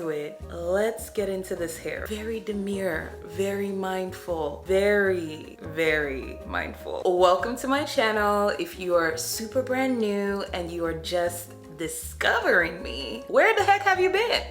into it, let's get into this hair. Very demure, very mindful, very, very mindful. Welcome to my channel. If you are super brand new and you are just discovering me, where the heck have you been?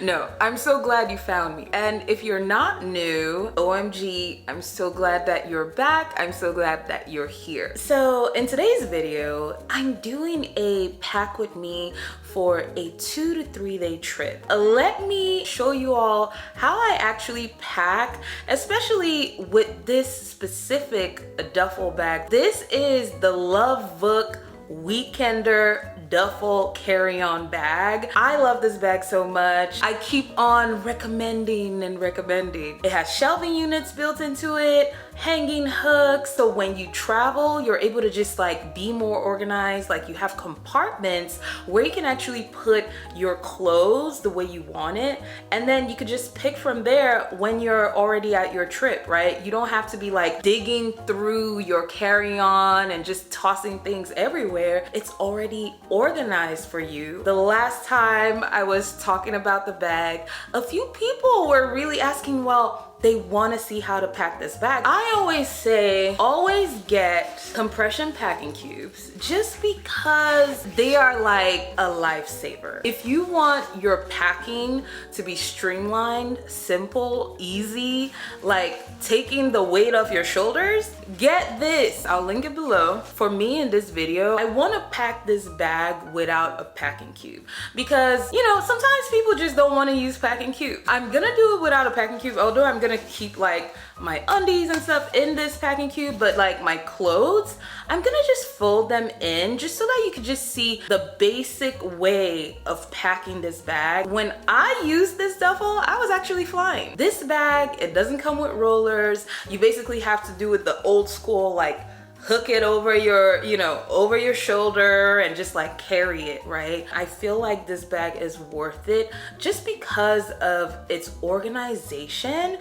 No, I'm so glad you found me. And if you're not new, OMG, I'm so glad that you're back. I'm so glad that you're here. So in today's video, I'm doing a pack with me for a 2 to 3 day trip. Let me show you all how I actually pack, especially with this specific duffel bag. This is the Love Book Weekender duffel carry-on bag. I love this bag so much. I keep on recommending and recommending. It has shelving units built into it, hanging hooks, so when you travel, you're able to just like be more organized. Like you have compartments where you can actually put your clothes the way you want it, and then you could just pick from there when you're already at your trip, right? You don't have to be like digging through your carry-on and just tossing things everywhere. It's already organized for you. The last time I was talking about the bag, a few people were really asking, well, they want to see how to pack this bag. I always say, always get compression packing cubes just because they are like a lifesaver. If you want your packing to be streamlined, simple, easy, like taking the weight off your shoulders, get this. I'll link it below. For me in this video, I want to pack this bag without a packing cube because, you know, sometimes people just don't want to use packing cubes. I'm gonna do it without a packing cube, although I'm gonna keep like my undies and stuff in this packing cube, but like my clothes, I'm gonna just fold them in just so that you can just see the basic way of packing this bag. When I used this duffel, I was actually flying. This bag, it doesn't come with rollers. You basically have to do it the old school, like hook it over your, you know, over your shoulder and just like carry it, right? I feel like this bag is worth it just because of its organization.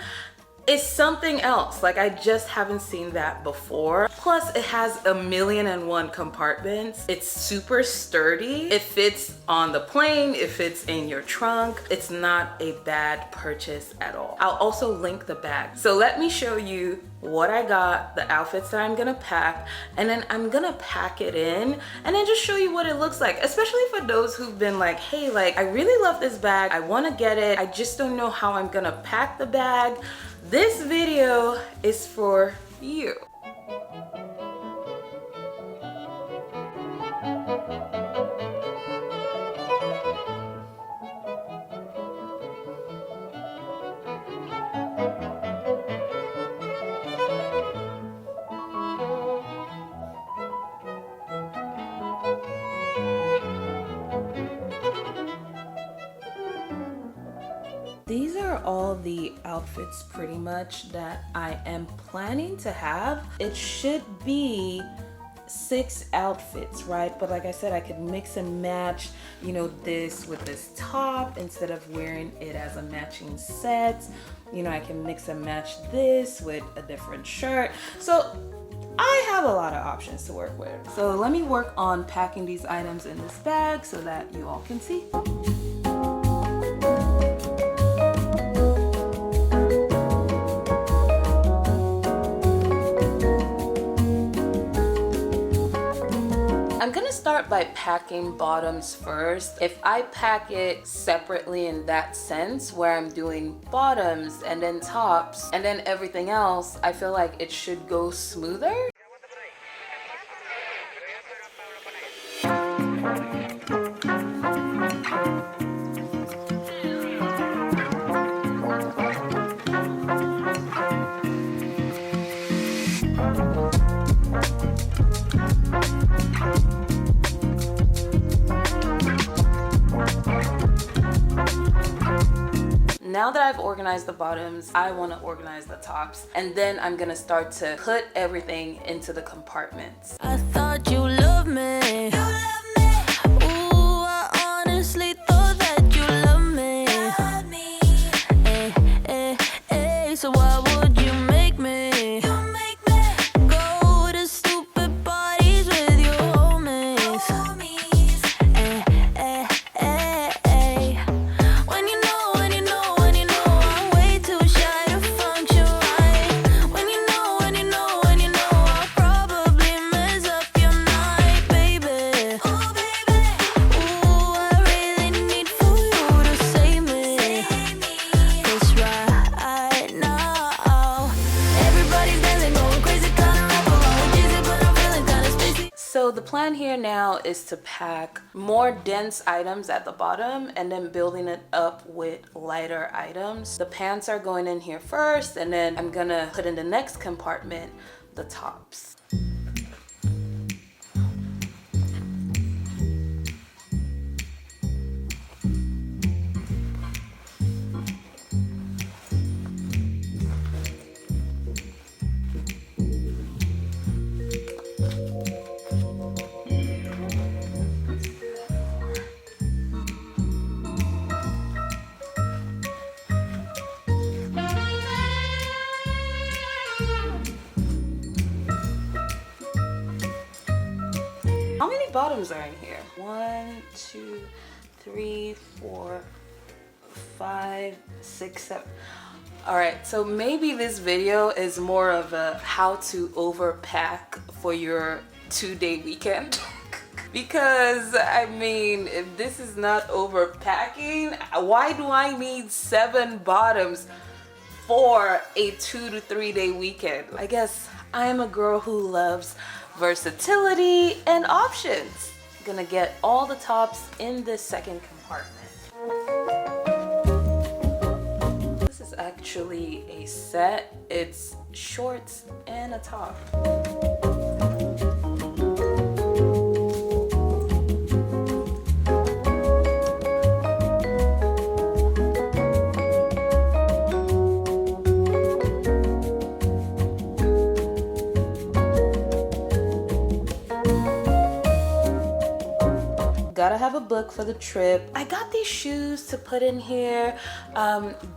It's something else. Like I just haven't seen that before. Plus it has 1,000,001 compartments. It's super sturdy. It fits on the plane. It fits in your trunk. It's not a bad purchase at all. I'll also link the bag. So let me show you what I got, the outfits that I'm gonna pack, and then I'm gonna pack it in and then just show you what it looks like, especially for those who've been like, hey, like I really love this bag, I wanna get it, I just don't know how I'm gonna pack the bag. This video is for you. These are all the outfits pretty much that I am planning to have. It should be 6 outfits, right? But like I said, I could mix and match, you know, this with this top instead of wearing it as a matching set. You know, I can mix and match this with a different shirt. So I have a lot of options to work with. So let me work on packing these items in this bag so that you all can see. I'm gonna start by packing bottoms first. If I pack it separately in that sense, where I'm doing bottoms and then tops and then everything else, I feel like it should go smoother. Now that I've organized the bottoms, I want to organize the tops, and then I'm gonna start to put everything into the compartments. I thought you loved me. You love me. Ooh, I honestly thought that you loved me. Love me. So why would you make me? You make me go to stupid parties with your homies. When plan here now is to pack more dense items at the bottom and then building it up with lighter items. The pants are going in here first, and then I'm gonna put in the next compartment the tops. How many bottoms are in here? 1, 2, 3, 4, 5, 6, 7. All right, so maybe this video is more of a how to overpack for your 2-day weekend. Because I mean, if this is not overpacking, why do I need 7 bottoms for a 2 to 3 day weekend? I guess I'm a girl who loves versatility and options. I'm gonna get all the tops in this second compartment. This is actually a set. It's shorts and a top. Gotta have a book for the trip. I got these shoes to put in here.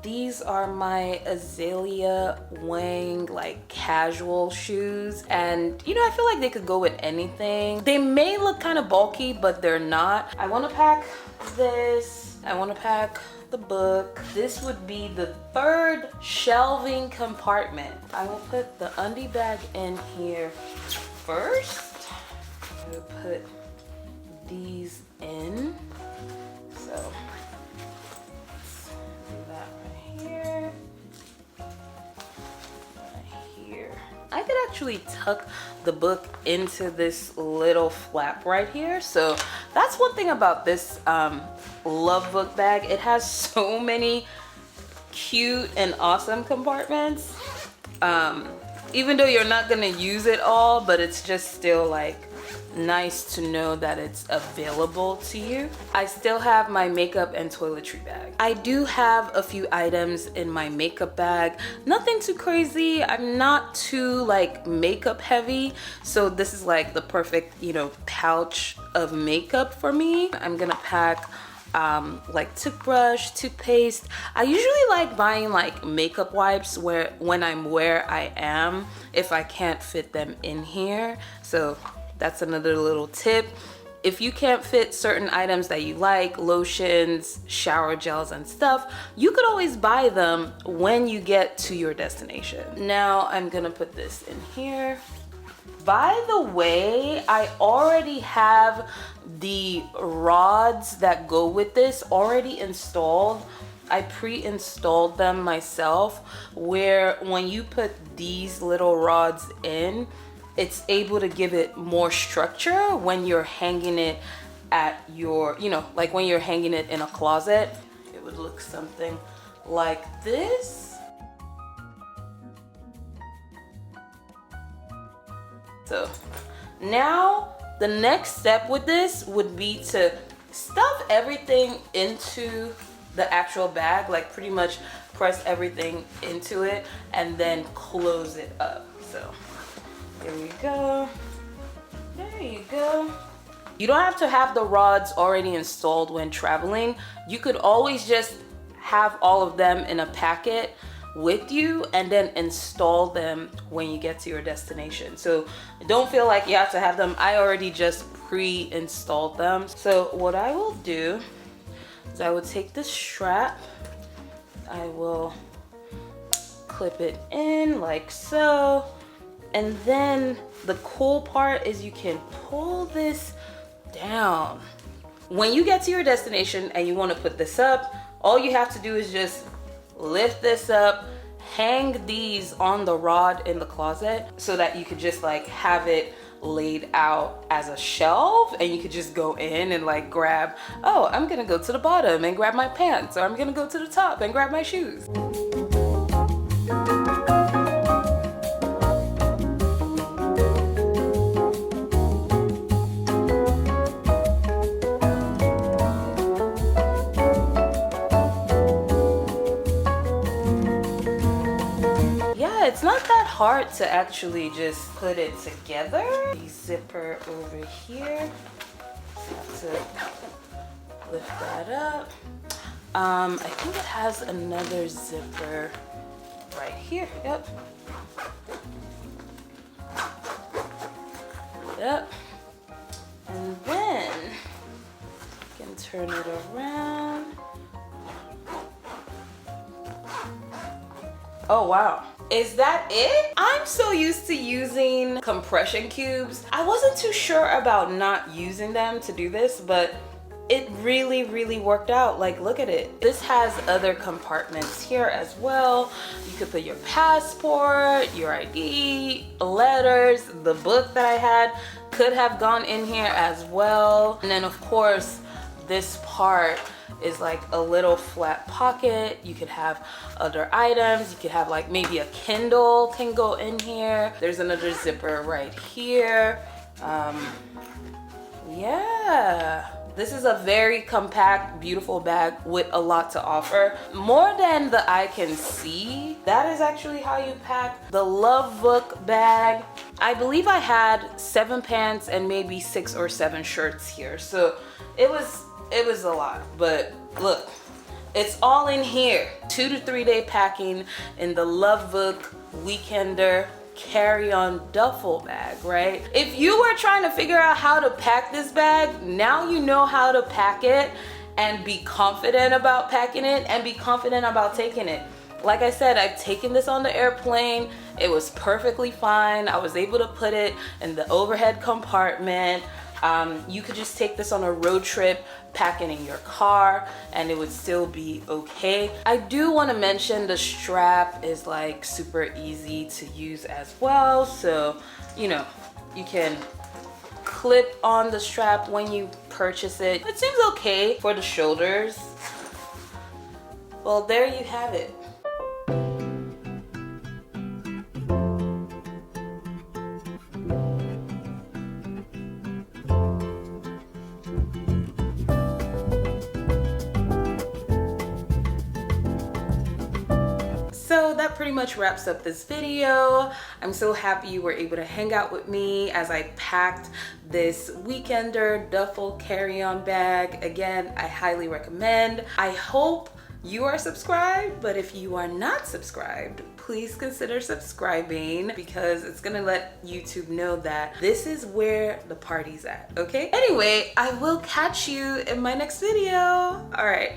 These are my Azalea Wang like casual shoes, and you know, I feel like they could go with anything. They may look kind of bulky, but they're not. I want to pack this. I want to pack the book. This would be the 3rd shelving compartment. I will put the undie bag in here first. I will put these in. So let's do that right here. Right here. I could actually tuck the book into this little flap right here. So that's one thing about this Love Book bag. It has so many cute and awesome compartments. Even though you're not gonna use it all, but it's just still like nice to know that it's available to you. I still have my makeup and toiletry bag. I do have a few items in my makeup bag. Nothing too crazy. I'm not too like makeup heavy. So this is like the perfect, you know, pouch of makeup for me. I'm gonna pack like toothbrush, toothpaste. I usually like buying like makeup wipes when I'm where I am, if I can't fit them in here. So that's another little tip. If you can't fit certain items that you like, lotions, shower gels and stuff, you could always buy them when you get to your destination. Now I'm gonna put this in here. By the way, I already have the rods that go with this already installed. I pre-installed them myself, where when you put these little rods in, it's able to give it more structure when you're hanging it at your, you know, like when you're hanging it in a closet. It would look something like this. So now the next step with this would be to stuff everything into the actual bag, like pretty much press everything into it and then close it up. So here we go. There you go. You don't have to have the rods already installed when traveling. You could always just have all of them in a packet with you and then install them when you get to your destination. So don't feel like you have to have them. I already just pre-installed them. So what I will do is I will take this strap, I will clip it in like so, and then the cool part is you can pull this down. When you get to your destination and you want to put this up, all you have to do is just lift this up, hang these on the rod in the closet so that you could just like have it laid out as a shelf, and you could just go in and like grab, oh, I'm gonna go to the bottom and grab my pants, or I'm gonna go to the top and grab my shoes. It's not that hard to actually just put it together. The zipper over here, have to lift that up. I think it has another zipper right here. Yep. Yep. And then you can turn it around. Oh wow. Is that it? I'm so used to using compression cubes. I wasn't too sure about not using them to do this, but it really, really worked out. Like, look at it. This has other compartments here as well. You could put your passport, your ID, letters, the book that I had could have gone in here as well. And then of course, this part is like a little flat pocket. You could have other items. You could have like maybe a Kindle can go in here. There's another zipper right here. Yeah. This is a very compact, beautiful bag with a lot to offer. More than the eye can see. That is actually how you pack the Love Book bag. I believe I had 7 pants and maybe 6 or 7 shirts here. So it was a lot, but look, it's all in here. 2 to 3 day packing in the Love Book Weekender carry-on duffel bag, right? If you were trying to figure out how to pack this bag, now you know how to pack it and be confident about packing it and be confident about taking it. Like I said, I've taken this on the airplane. It was perfectly fine. I was able to put it in the overhead compartment. You could just take this on a road trip, pack it in your car, and it would still be okay. I do want to mention the strap is like super easy to use as well. So, you know, you can clip on the strap when you purchase it. It seems okay for the shoulders. Well, there you have it. So that pretty much wraps up this video. I'm so happy you were able to hang out with me as I packed this Weekender duffel carry-on bag. Again, I highly recommend. I hope you are subscribed, but if you are not subscribed, please consider subscribing because it's gonna let YouTube know that this is where the party's at, okay? Anyway, I will catch you in my next video. All right.